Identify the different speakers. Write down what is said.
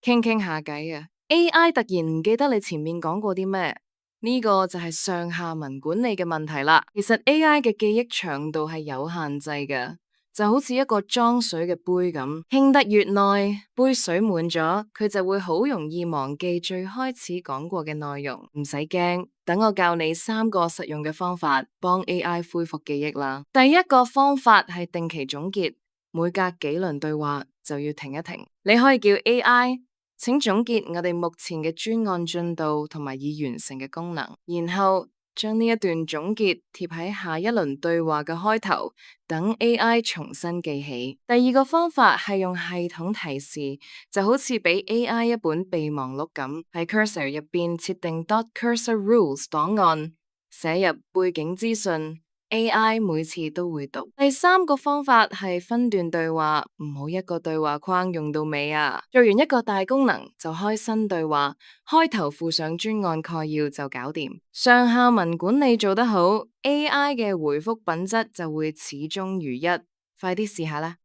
Speaker 1: 傾傾下偈啊，AI 突然唔記得你前面講過啲咩？呢個就係上下文管理嘅問題啦。其實 AI 嘅記憶長度係有限制嘅，就好似一個裝水嘅杯咁，傾得越耐，杯水滿咗，佢就會好容易忘記最開始講過嘅內容。唔使驚，等我教你3個實用嘅方法，幫 AI 恢復記憶啦。第一個方法係定期總結，每隔幾輪對話就要停一停。你可以叫 AI。請總結我哋目前嘅專案進度同埋已完成嘅功能，然後將呢一段總結貼喺下一輪對話嘅開頭，等 AI 重新記起。第二個方法係用系統提示，就好似俾 AI 一本備忘錄咁，喺 Cursor 入邊設定 .cursor rules 檔案，寫入背景資訊。AI 每次都會讀。第三個方法係分段對話，唔好一個對話框用到尾啊！做完一個大功能就開新對話，開頭附上專案概要就搞掂。上下文管理做得好，AI 嘅回覆品質就會始終如一。快啲試下啦！